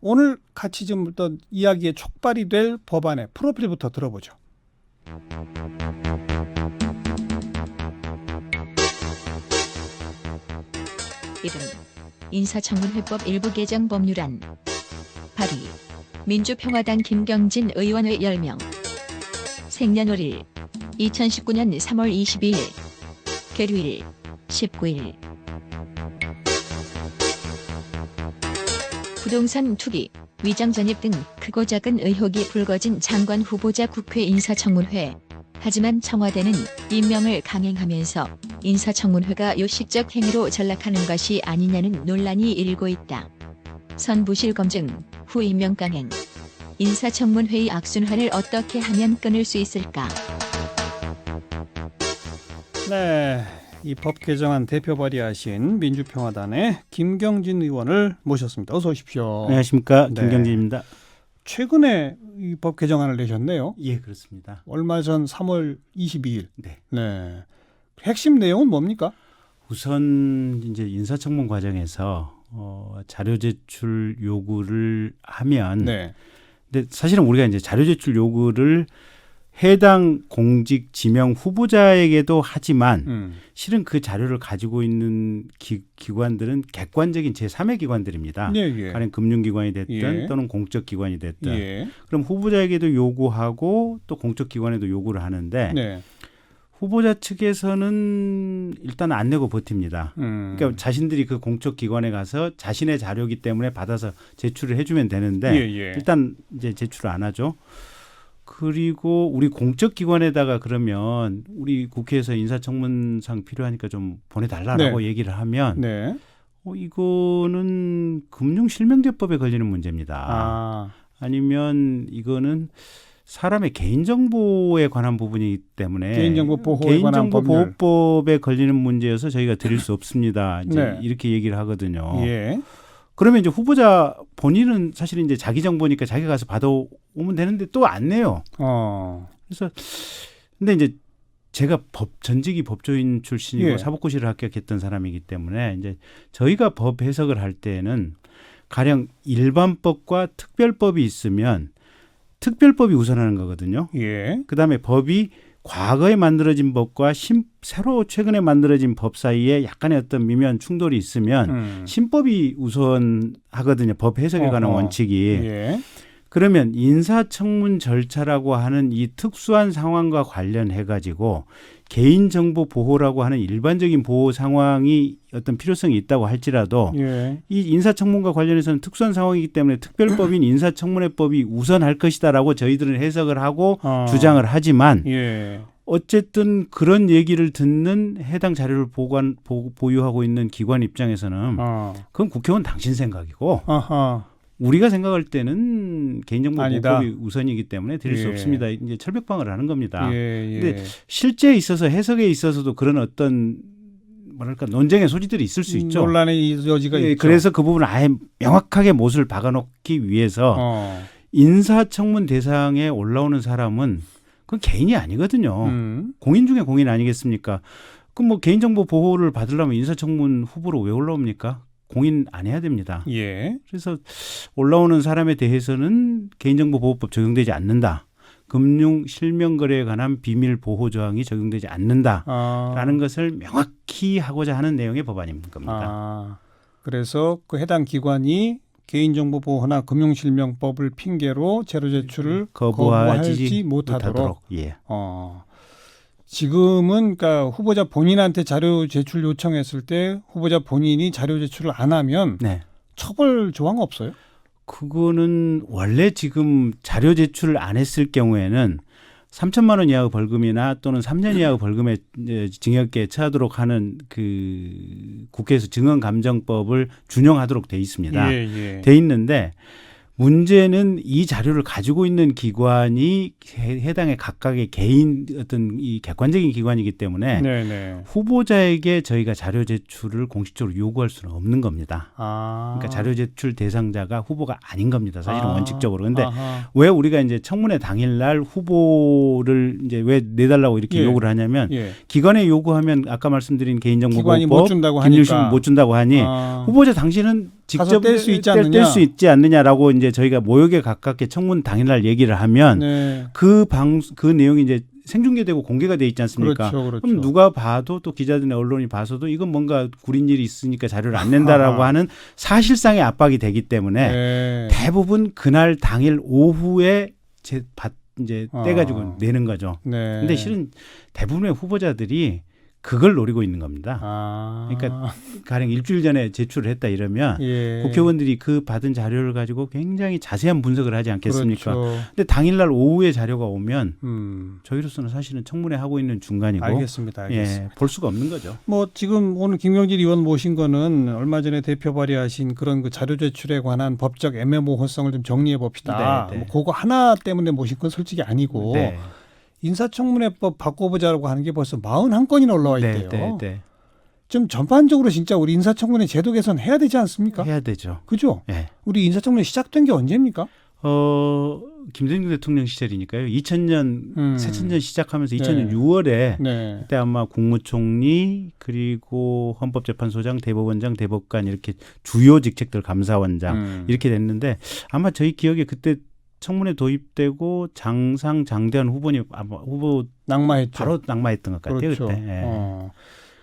오늘 같이 좀 어떤 이야기의 촉발이 될 법안의 프로필부터 들어보죠. 이름 인사청문회법 일부 개정 법률안 발의 민주평화당 김경진 의원의 10명 생년월일 2019년 3월 22일 계류일 19일 부동산 투기, 위장 전입 등 크고 작은 의혹이 불거진 장관 후보자 국회 인사청문회. 하지만 청와대는 임명을 강행하면서 인사청문회가 요식적 행위로 전락하는 것이 아니냐는 논란이 일고 있다. 선부실 검증, 후 임명 강행. 인사청문회의 악순환을 어떻게 하면 끊을 수 있을까? 네, 이 법 개정안 대표 발의하신 민주평화당의 김경진 의원을 모셨습니다. 어서 오십시오. 안녕하십니까. 네. 김경진입니다. 최근에 이 법 개정안을 내셨네요. 예, 그렇습니다. 얼마 전 3월 22일. 네. 네. 핵심 내용은 뭡니까? 우선 이제 인사청문 과정에서 자료 제출 요구를 하면, 네. 근데 사실은 우리가 이제 자료 제출 요구를 해당 공직 지명 후보자에게도 하지만 실은 그 자료를 가지고 있는 기관들은 객관적인 제3의 기관들입니다. 예, 예. 가령 금융기관이 됐든 예. 또는 공적기관이 됐든. 예. 그럼 후보자에게도 요구하고 또 공적기관에도 요구를 하는데 네. 후보자 측에서는 일단 안 내고 버팁니다. 그러니까 자신들이 그 공적 기관에 가서 자신의 자료이기 때문에 받아서 제출을 해주면 되는데 예, 예. 일단 이제 제출을 안 하죠. 그리고 우리 공적 기관에다가 그러면 우리 국회에서 인사청문상 필요하니까 좀 보내달라라고 네. 얘기를 하면 네. 이거는 금융실명제법에 걸리는 문제입니다. 아. 아니면 이거는 사람의 개인정보에 관한 부분이기 때문에 개인정보 보호에 관한 법률. 개인정보보호법에 걸리는 문제여서 저희가 드릴 수 없습니다. 이제 네. 이렇게 얘기를 하거든요. 예. 그러면 이제 후보자 본인은 사실 이제 자기 정보니까 자기가 가서 받아오면 되는데 또 안 내요. 그래서 근데 이제 제가 전직이 법조인 출신이고 예. 사법고시를 합격했던 사람이기 때문에 이제 저희가 법 해석을 할 때는 가령 일반법과 특별법이 있으면 특별법이 우선하는 거거든요. 예. 그다음에 법이 과거에 만들어진 법과 새로 최근에 만들어진 법 사이에 약간의 어떤 미묘한 충돌이 있으면 신법이 우선하거든요. 법 해석에 관한 원칙이. 예. 그러면 인사청문 절차라고 하는 이 특수한 상황과 관련해 가지고 개인정보 보호라고 하는 일반적인 보호 상황이 어떤 필요성이 있다고 할지라도 예. 이 인사청문과 관련해서는 특수한 상황이기 때문에 특별법인 인사청문회법이 우선할 것이다라고 저희들은 해석을 하고 주장을 하지만 예. 어쨌든 그런 얘기를 듣는 해당 자료를 보유하고 있는 기관 입장에서는 그건 국회의원 당신 생각이고 아하. 우리가 생각할 때는 개인정보보호법이 아니다. 우선이기 때문에 드릴 수 예. 없습니다. 이제 철벽방어를 하는 겁니다. 예. 근데 실제에 있어서 해석에 있어서도 그런 어떤 뭐랄까 논쟁의 소지들이 있을 수 있죠. 논란의 여지가 예, 있죠. 그래서 그 부분을 아예 명확하게 못을 박아놓기 위해서 인사청문 대상에 올라오는 사람은 그건 개인이 아니거든요. 공인 중에 공인 아니겠습니까? 그럼 뭐 개인정보 보호를 받으려면 인사청문 후보로 왜 올라옵니까? 공인 안 해야 됩니다. 예. 그래서 올라오는 사람에 대해서는 개인정보보호법 적용되지 않는다. 금융 실명거래에 관한 비밀 보호 조항이 적용되지 않는다라는 것을 명확히 하고자 하는 내용의 법안인 겁니다. 그래서 그 해당 기관이 개인정보보호나 금융실명법을 핑계로 자료 제출을 거부하지 못하도록. 예. 지금은 그러니까 후보자 본인한테 자료 제출 요청했을 때 후보자 본인이 자료 제출을 안 하면 네. 처벌 조항 없어요? 그거는 원래 지금 자료 제출을 안 했을 경우에는 3천만 원 이하의 벌금이나 또는 3년 이하의 벌금에 징역에 처하도록 하는 그 국회에서 증언감정법을 준용하도록 돼 있습니다. 예. 돼 있는데 문제는 이 자료를 가지고 있는 기관이 해당의 각각의 개인 어떤 이 객관적인 기관이기 때문에 네네. 후보자에게 저희가 자료 제출을 공식적으로 요구할 수는 없는 겁니다. 그러니까 자료 제출 대상자가 후보가 아닌 겁니다. 사실은 원칙적으로. 근데 왜 우리가 이제 청문회 당일날 후보를 이제 왜 내달라고 이렇게 요구를 하냐면 기관에 요구하면 아까 말씀드린 개인정보보호법, 기관이 못 준다고 김유신 하니까 못 준다고 하니 후보자 당신은 가서 뗄 수 있지 않느냐. 뗄 수 있지 않느냐라고 이제 저희가 모욕에 가깝게 청문 당일날 얘기를 하면 네. 그 내용이 이제 생중계되고 공개가 돼 있지 않습니까? 그렇죠. 그럼 누가 봐도 또 기자들이나 언론이 봐서도 이건 뭔가 구린 일이 있으니까 자료를 안 낸다라고 하는 사실상의 압박이 되기 때문에 네. 대부분 그날 당일 오후에 이제 떼가지고 내는 거죠. 네. 근데 실은 대부분의 후보자들이 그걸 노리고 있는 겁니다. 그러니까 가령 일주일 전에 제출을 했다 이러면 예. 국회의원들이 그 받은 자료를 가지고 굉장히 자세한 분석을 하지 않겠습니까? 그렇죠. 근데 당일날 오후에 자료가 오면 저희로서는 사실은 청문회 하고 있는 중간이고 알겠습니다. 예, 볼 수가 없는 거죠. 뭐 지금 오늘 김경진 의원 모신 거는 얼마 전에 대표 발의하신 그런 그 자료 제출에 관한 법적 애매모호성을 좀 정리해 봅시다. 네, 네. 뭐 그거 하나 때문에 모신 건 솔직히 아니고 네. 인사청문회법 바꿔보자라고 하는 게 벌써 41건이나 올라와 있대요. 네. 좀 전반적으로 진짜 우리 인사청문회 제도 개선 해야 되지 않습니까? 해야 되죠. 그죠? 네. 우리 인사청문회 시작된 게 언제입니까? 김대중 대통령 시절이니까요. 2000년 새천년 시작하면서 2000년 네. 6월에 네. 그때 아마 국무총리 그리고 헌법재판소장, 대법원장, 대법관 이렇게 주요 직책들 감사원장 이렇게 됐는데 아마 저희 기억에 그때 청문회 도입되고 장상 장대한 후보 낙마했죠. 바로 낙마했던 것 같아요. 그렇죠. 그때. 예.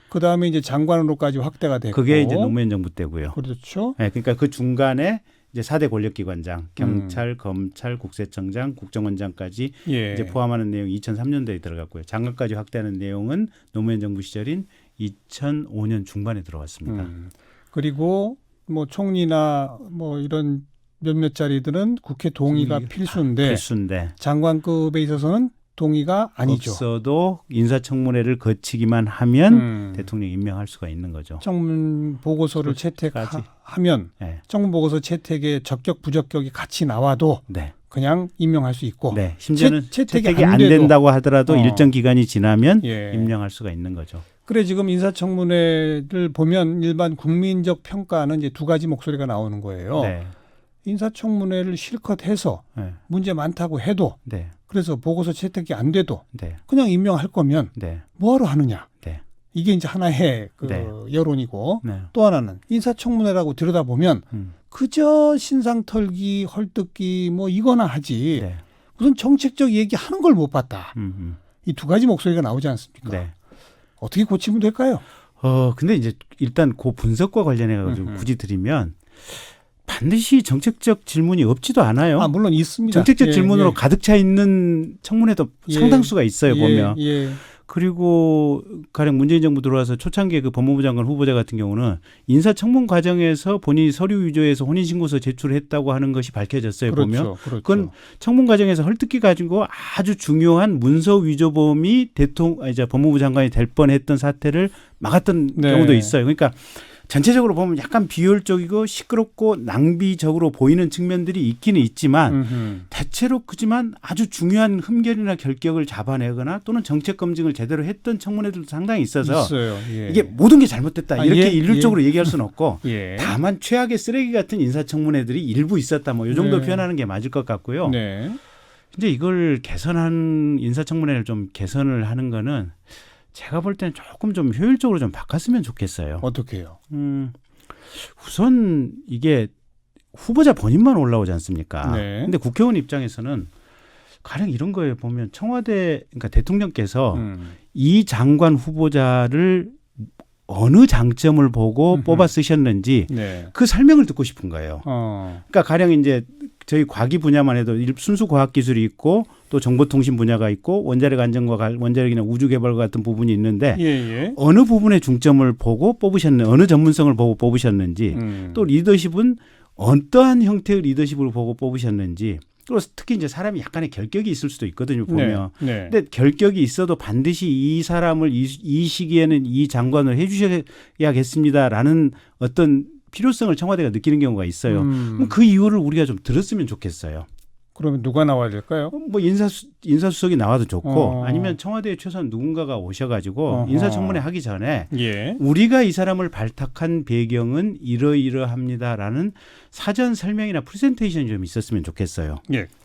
그다음에 이제 장관으로까지 확대가 됐고. 그게 이제 노무현 정부 때고요. 그렇죠. 예, 그러니까 그 중간에 이제 4대 권력기관장, 경찰, 검찰, 국세청장, 국정원장까지 예. 이제 포함하는 내용이 2003년도에 들어갔고요. 장관까지 확대하는 내용은 노무현 정부 시절인 2005년 중반에 들어왔습니다. 그리고 뭐 총리나 뭐 이런 몇몇 자리들은 국회 동의가 필수인데 장관급에 있어서는 동의가 아니죠. 없어도 인사청문회를 거치기만 하면 대통령 임명할 수가 있는 거죠. 청문 보고서를 채택하면 네. 청문 보고서 채택에 적격 부적격이 같이 나와도 네. 그냥 임명할 수 있고 네. 심지어는 채택이 안 된다고 하더라도 일정 기간이 지나면 예. 임명할 수가 있는 거죠. 그래 지금 인사청문회를 보면 일반 국민적 평가는 이제 두 가지 목소리가 나오는 거예요. 네. 인사청문회를 실컷 해서 네. 문제 많다고 해도 네. 그래서 보고서 채택이 안 돼도 네. 그냥 임명할 거면 네. 뭐하러 하느냐. 네. 이게 이제 하나의 그 네. 여론이고 네. 또 하나는 인사청문회라고 들여다보면 그저 신상 털기, 헐뜯기 뭐 이거나 하지 네. 무슨 정책적 얘기하는 걸 못 봤다. 이 두 가지 목소리가 나오지 않습니까? 네. 어떻게 고치면 될까요? 근데 이제 일단 그 분석과 관련해 가지고 굳이 드리면 반드시 정책적 질문이 없지도 않아요. 물론 있습니다. 정책적 질문으로 가득 차 있는 청문회도 상당수가 있어요, 보면. 그리고 가령 문재인 정부 들어와서 초창기에 그 법무부 장관 후보자 같은 경우는 인사청문 과정에서 본인이 서류 위조해서 혼인신고서 제출했다고 하는 것이 밝혀졌어요. 그렇죠, 보면. 그렇죠. 그건 청문 과정에서 헐뜯기 가지고 아주 중요한 문서 위조범이 법무부 장관이 될 뻔했던 사태를 막았던 경우도 있어요. 그러니까 전체적으로 보면 약간 비효율적이고 시끄럽고 낭비적으로 보이는 측면들이 있기는 있지만 대체로 그지만 아주 중요한 흠결이나 결격을 잡아내거나 또는 정책 검증을 제대로 했던 청문회들도 상당히 있어서 있어요. 예. 이게 모든 게 잘못됐다 이렇게 예, 일률적으로 얘기할 수는 없고 예. 다만 최악의 쓰레기 같은 인사청문회들이 일부 있었다 뭐 이 정도 표현하는 게 맞을 것 같고요. 네. 근데 이걸 인사청문회를 좀 개선을 하는 거는 제가 볼 때는 조금 좀 효율적으로 좀 바꿨으면 좋겠어요. 어떻게 해요? 우선 이게 후보자 본인만 올라오지 않습니까? 네. 근데 국회의원 입장에서는 가령 이런 거에 보면 청와대 그러니까 대통령께서 이 장관 후보자를 어느 장점을 보고 뽑아 쓰셨는지 네. 그 설명을 듣고 싶은 거예요. 그러니까 가령 이제 저희 과기 분야만 해도 순수 과학 기술이 있고 또 정보통신 분야가 있고 원자력 안전과 원자력이나 우주 개발과 같은 부분이 있는데 예. 어느 부분에 중점을 보고 뽑으셨는지 어느 전문성을 보고 뽑으셨는지 또 리더십은 어떠한 형태의 리더십을 보고 뽑으셨는지 또 특히 이제 사람이 약간의 결격이 있을 수도 있거든요 보면. 네. 근데 결격이 있어도 반드시 이 사람을 이 시기에는 이 장관을 해주셔야겠습니다라는 어떤 필요성을 청와대가 느끼는 경우가 있어요. 그럼 그 이유를 우리가 좀 들었으면 좋겠어요. 그러면 누가 나와야 될까요? 뭐 인사수석이 나와도 좋고 아니면 청와대에 최소한 누군가가 오셔가지고 인사청문회 하기 전에 우리가 이 사람을 발탁한 배경은 이러이러합니다라는 사전 설명이나 프레젠테이션이 좀 있었으면 좋겠어요.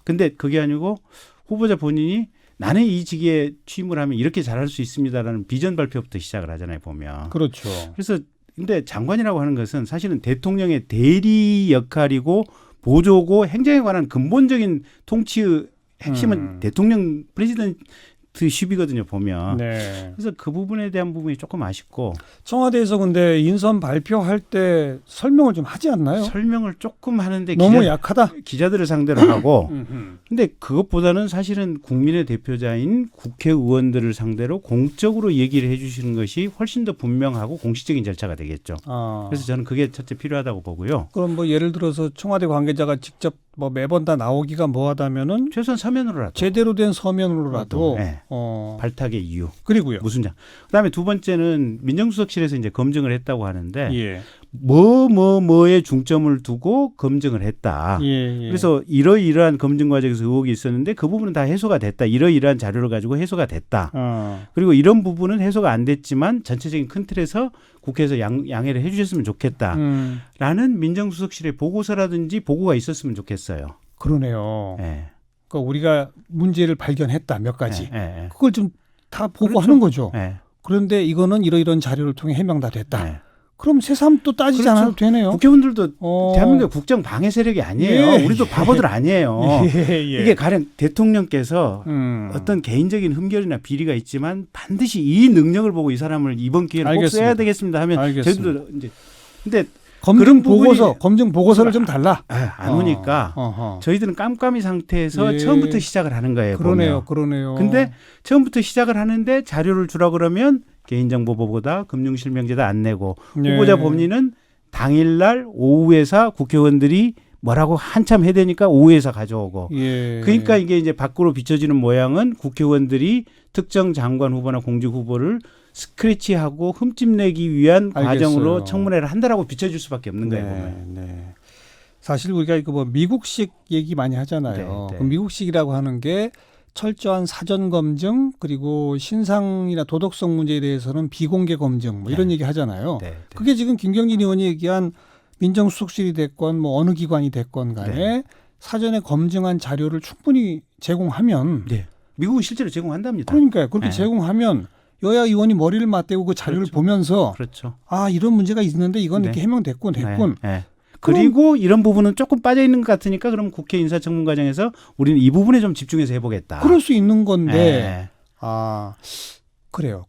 근데 그게 아니고 후보자 본인이 나는 이 직에 취임을 하면 이렇게 잘할 수 있습니다라는 비전 발표부터 시작을 하잖아요, 보면. 그렇죠. 그래서 근데 장관이라고 하는 것은 사실은 대통령의 대리 역할이고 보조고 행정에 관한 근본적인 통치의 핵심은 대통령 프레지던트십이거든요 보면. 네. 그래서 그 부분에 대한 부분이 조금 아쉽고 청와대에서 근데 인선 발표할 때 설명을 좀 하지 않나요? 설명을 조금 하는데 너무 약하다. 기자들을 상대로 하고 근데 그것보다는 사실은 국민의 대표자인 국회의원들을 상대로 공적으로 얘기를 해주시는 것이 훨씬 더 분명하고 공식적인 절차가 되겠죠. 그래서 저는 그게 첫째 필요하다고 보고요. 그럼 뭐 예를 들어서 청와대 관계자가 직접 뭐 매번 다 나오기가 뭐하다면은 최소한 서면으로라도 제대로 된 서면으로라도 네. 발탁의 이유 그리고요. 무슨 장. 그다음에 두 번째는 민정수석실에서 이제 검증을 했다고 하는데 예. 뭐에 중점을 두고 검증을 했다. 예. 그래서 이러이러한 검증 과정에서 의혹이 있었는데 그 부분은 다 해소가 됐다. 이러이러한 자료를 가지고 해소가 됐다. 그리고 이런 부분은 해소가 안 됐지만 전체적인 큰 틀에서 국회에서 양해를 해주셨으면 좋겠다. 라는 민정수석실의 보고서라든지 보고가 있었으면 좋겠어요. 그러네요. 네. 그러니까 우리가 문제를 발견했다 몇 가지. 네. 그걸 좀 다 보고하는 거죠. 네. 그런데 이거는 이런 자료를 통해 해명 다 됐다. 네. 그럼 새삼 또 따지지 그렇죠. 않아도 되네요. 국회의원들도 대한민국 국정 방해 세력이 아니에요. 예. 우리도 바보들 아니에요. 예. 이게 가령 대통령께서 어떤 개인적인 흠결이나 비리가 있지만 반드시 이 능력을 보고 이 사람을 이번 기회에 꼭 써야 되겠습니다 하면 알겠습니다. 저희도 이제 근데 검증 보고서를 좀 달라. 안 오니까 저희들은 깜깜이 상태에서 예. 처음부터 시작을 하는 거예요. 그러네요. 근데 처음부터 시작을 하는데 자료를 주라 그러면 개인정보보호다, 금융실명제도 안 내고 후보자 법리는 당일날 오후에서 국회의원들이 뭐라고 한참 해대니까 오후에서 가져오고. 그러니까 이게 이제 밖으로 비춰지는 모양은 국회의원들이 특정 장관 후보나 공직 후보를 스크래치하고 흠집내기 위한 과정으로 청문회를 한다라고 비춰질 수밖에 없는 거예요. 보면. 사실 우리가 이거 뭐 미국식 얘기 많이 하잖아요. 그 미국식이라고 하는 게 철저한 사전 검증 그리고 신상이나 도덕성 문제에 대해서는 비공개 검증 뭐 이런 얘기 하잖아요. 그게 지금 김경진 의원이 얘기한 민정수석실이 됐건 뭐 어느 기관이 됐건 간에 사전에 검증한 자료를 충분히 제공하면 미국은 실제로 제공한답니다. 그러니까요. 그렇게 제공하면 여야 의원이 머리를 맞대고 그 자료를 보면서 아 이런 문제가 있는데 이건 이렇게 해명됐군. 그리고 이런 부분은 조금 빠져 있는 것 같으니까 그럼 국회 인사청문 과정에서 우리는 이 부분에 좀 집중해서 해보겠다. 그럴 수 있는 건데 그래요.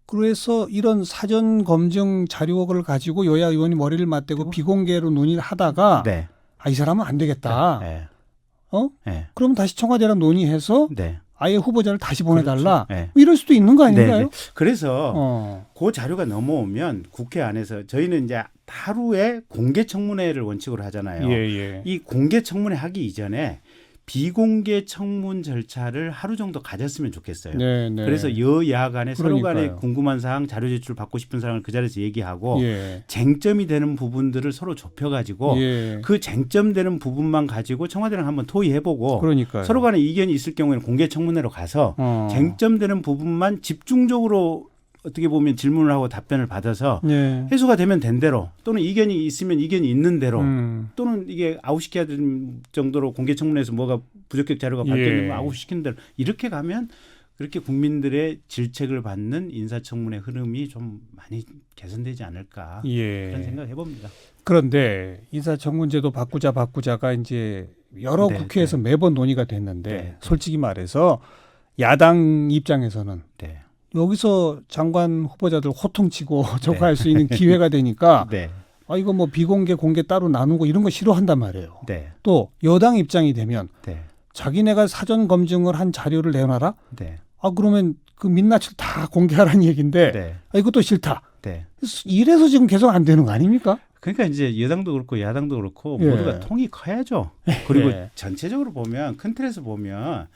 그래서 이런 사전 검증 자료를 가지고 여야 의원이 머리를 맞대고 비공개로 논의를 하다가 이 사람은 안 되겠다. 그럼 다시 청와대랑 논의해서 아예 후보자를 다시 보내달라. 이럴 수도 있는 거 아닌가요? 그래서 그 자료가 넘어오면 국회 안에서 저희는 이제 하루에 공개 청문회를 원칙으로 하잖아요. 이 공개 청문회 하기 이전에 비공개 청문 절차를 하루 정도 가졌으면 좋겠어요. 그래서 여야 간에 서로 간에 궁금한 사항, 자료 제출 받고 싶은 사항을 그 자리에서 얘기하고 쟁점이 되는 부분들을 서로 좁혀가지고 그 쟁점되는 부분만 가지고 청와대랑 한번 토의해보고 서로 간에 이견이 있을 경우에는 공개 청문회로 가서 쟁점되는 부분만 집중적으로 어떻게 보면 질문을 하고 답변을 받아서 해소가 되면 된 대로 또는 이견이 있으면 이견이 있는 대로 또는 이게 아웃시켜야 되는 정도로 공개 청문회에서 뭐가 부적격 자료가 발견되면 아웃시키는 대로 이렇게 가면 그렇게 국민들의 질책을 받는 인사청문회 흐름이 좀 많이 개선되지 않을까 그런 생각을 해봅니다. 그런데 인사청문제도 바꾸자가 이제 여러 국회에서 매번 논의가 됐는데 솔직히 말해서 야당 입장에서는 여기서 장관 후보자들 호통치고 저거 할 수 있는 기회가 되니까 이거 뭐 비공개 공개 따로 나누고 이런 거 싫어한단 말이에요. 또 여당 입장이 되면 자기네가 사전 검증을 한 자료를 내놔라. 그러면 그 민낯을 다 공개하라는 얘기인데 이것도 싫다. 이래서 지금 계속 안 되는 거 아닙니까? 그러니까 이제 여당도 그렇고 야당도 그렇고 모두가 통이 커야죠. 그리고 전체적으로 보면 큰 틀에서 보면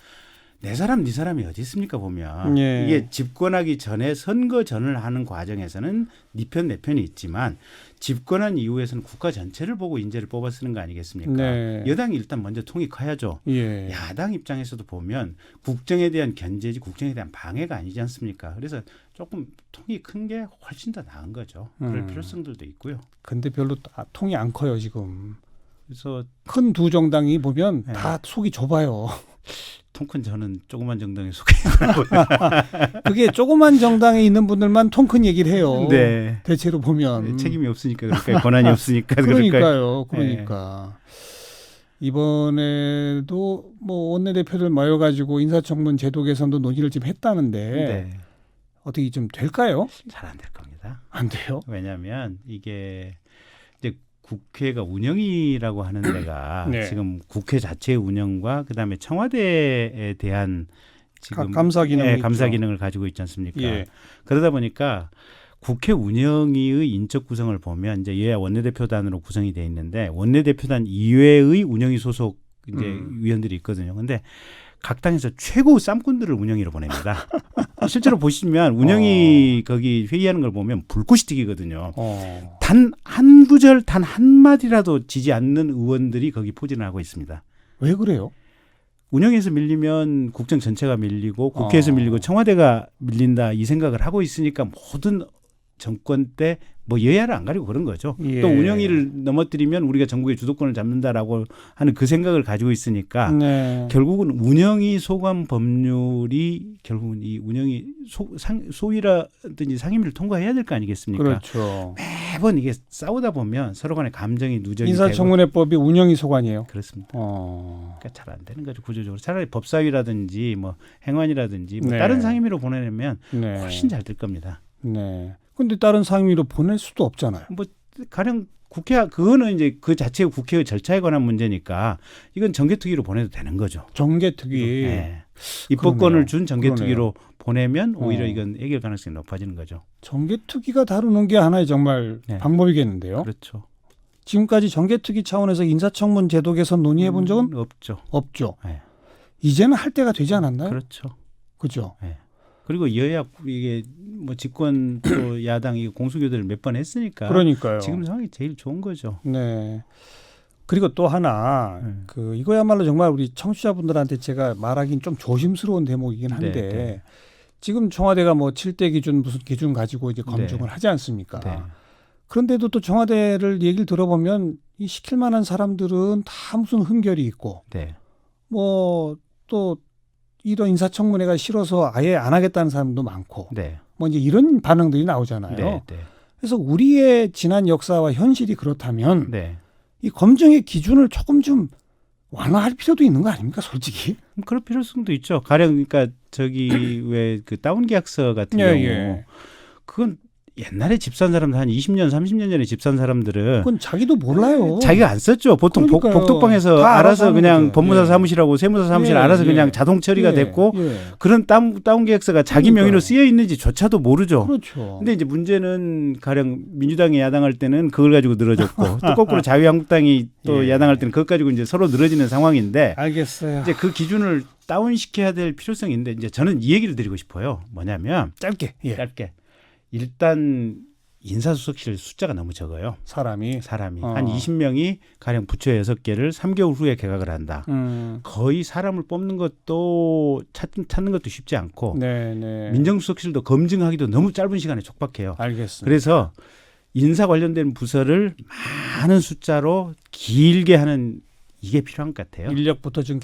내 사람 네 사람이 어디 있습니까 보면 이게 집권하기 전에 선거 전을 하는 과정에서는 네 편 내 편이 있지만 집권한 이후에서는 국가 전체를 보고 인재를 뽑아 쓰는 거 아니겠습니까? 여당이 일단 먼저 통이 커야죠. 야당 입장에서도 보면 국정에 대한 견제지 국정에 대한 방해가 아니지 않습니까? 그래서 조금 통이 큰 게 훨씬 더 나은 거죠. 그럴 필요성들도 있고요. 근데 별로 통이 안 커요 지금. 그래서 큰 두 정당이 보면 다 속이 좁아요. 통큰 저는 조그만 정당에 속해 있고요. 그게 조그만 정당에 있는 분들만 통큰 얘기를 해요. 네. 대체로 보면 책임이 없으니까 그럴까요? 권한이 없으니까 그러니까요. 그러니까 이번에도 뭐 원내대표들 모여가지고 인사청문 제도 개선도 논의를 좀 했다는데 네. 어떻게 좀 될까요? 잘 안 될 겁니다. 안 돼요? 왜냐하면 이게 이제 국회가 운영이라고 하는 데가 네. 지금 국회 자체의 운영과 그다음에 청와대에 대한 지금 감사 기능이 예, 있죠. 감사 기능을 가지고 있지 않습니까? 예. 그러다 보니까 국회 운영위의 인적 구성을 보면 이제 여야 원내대표단으로 구성이 돼 있는데 원내대표단 이외의 운영위 소속 이제 위원들이 있거든요. 근데 각 당에서 최고 쌈꾼들을 운영위로 보냅니다. 실제로 보시면 운영위 거기 회의하는 걸 보면 불꽃이 튀기거든요. 단 한 구절, 단 한 마디라도 지지 않는 의원들이 거기 포진을 하고 있습니다. 왜 그래요? 운영에서 밀리면 국정 전체가 밀리고 국회에서 밀리고 청와대가 밀린다 이 생각을 하고 있으니까 모든 정권 때 뭐 여야를 안 가리고 그런 거죠. 예. 또 운영위를 넘어뜨리면 우리가 전국의 주도권을 잡는다라고 하는 그 생각을 가지고 있으니까 네. 결국은 운영위 소관 법률이 결국은 이 운영위 소위라든지 상임위를 통과해야 될 거 아니겠습니까? 그렇죠. 매번 이게 싸우다 보면 서로 간에 감정이 누적이 인사청문회법이 운영위 소관이에요. 그렇습니다. 어. 그러니까 잘 안 되는 거죠 구조적으로. 차라리 법사위라든지 뭐 행안이라든지 뭐 네. 다른 상임위로 보내면 네. 훨씬 잘 될 겁니다. 네. 근데 다른 상임위로 보낼 수도 없잖아요. 뭐 가령 국회 그거는 이제 그 자체의 국회의 절차에 관한 문제니까 이건 정개특위로 보내도 되는 거죠. 정개특위. 네. 입법권을 그러네요. 준 정개특위로 보내면 오히려 어. 이건 해결 가능성이 높아지는 거죠. 정개특위가 다루는 게 하나의 정말 네. 방법이겠는데요. 그렇죠. 지금까지 정개특위 차원에서 인사청문 제도 개선 논의해 본 적은 없죠. 없죠. 네. 이제는 할 때가 되지 않았나요? 그렇죠. 그죠? 네. 그리고 여야 이게 뭐 집권 또 야당 이 공수교대를 몇 번 했으니까 그러니까요. 지금 상황이 제일 좋은 거죠. 네. 그리고 또 하나 그 이거야말로 정말 우리 청취자분들한테 제가 말하기는 좀 조심스러운 대목이긴 한데 네, 네. 지금 청와대가 뭐 7대 기준 무슨 기준 가지고 이제 검증을 네. 하지 않습니까? 네. 그런데도 또 청와대를 얘기를 들어보면 이 시킬 만한 사람들은 다 무슨 흠결이 있고 네. 뭐 또 이런 인사청문회가 싫어서 아예 안 하겠다는 사람도 많고 네. 뭐 이제 이런 반응들이 나오잖아요. 네. 네. 그래서 우리의 지난 역사와 현실이 그렇다면 네. 이 검증의 기준을 조금 좀 완화할 필요도 있는 거 아닙니까, 솔직히? 그럴 필요성도 있죠. 가령 그러니까 저기 왜 그 다운 계약서 같은 예, 경우 예. 그건 옛날에 집 산 사람들 한 20년, 30년 전에 집 산 사람들은 그건 자기도 몰라요. 자기가 안 썼죠. 보통 그러니까요. 복덕방에서 다 알아서 하는 그냥 거죠. 법무사 예. 사무실하고 세무사 사무실 예, 알아서 예. 그냥 자동 처리가 예, 됐고 예. 그런 다운 계약서가 자기 그러니까요. 명의로 쓰여 있는지조차도 모르죠. 그렇죠. 근데 이제 문제는 가령 민주당이 야당할 때는 그걸 가지고 늘어졌고 또 거꾸로 자유한국당이 또 예. 야당할 때는 그것 가지고 이제 서로 늘어지는 상황인데 알겠어요. 이제 그 기준을 다운시켜야 될 필요성이 있는데 이제 저는 이 얘기를 드리고 싶어요. 뭐냐면 짧게. 예. 짧게 일단 인사수석실 숫자가 너무 적어요. 사람이. 사람이 한 20명이 가령 부처 6개를 3개월 후에 개각을 한다. 거의 사람을 뽑는 것도 찾는 것도 쉽지 않고 네, 네. 민정수석실도 검증하기도 너무 짧은 시간에 촉박해요. 알겠습니다. 그래서 인사 관련된 부서를 많은 숫자로 길게 하는 이게 필요한 것 같아요. 인력부터 좀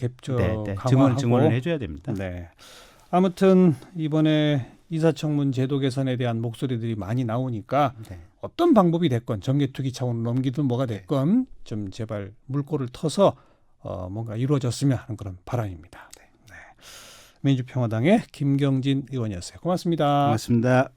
강화하고. 증원을 해줘야 됩니다. 네. 아무튼 이번에 인사청문 제도 개선에 대한 목소리들이 많이 나오니까 네. 어떤 방법이 됐건 정개특위 차원을 넘기든 뭐가 됐건 좀 제발 물꼬를 터서 뭔가 이루어졌으면 하는 그런 바람입니다. 네. 네. 민주평화당의 김경진 의원이었어요. 고맙습니다. 고맙습니다.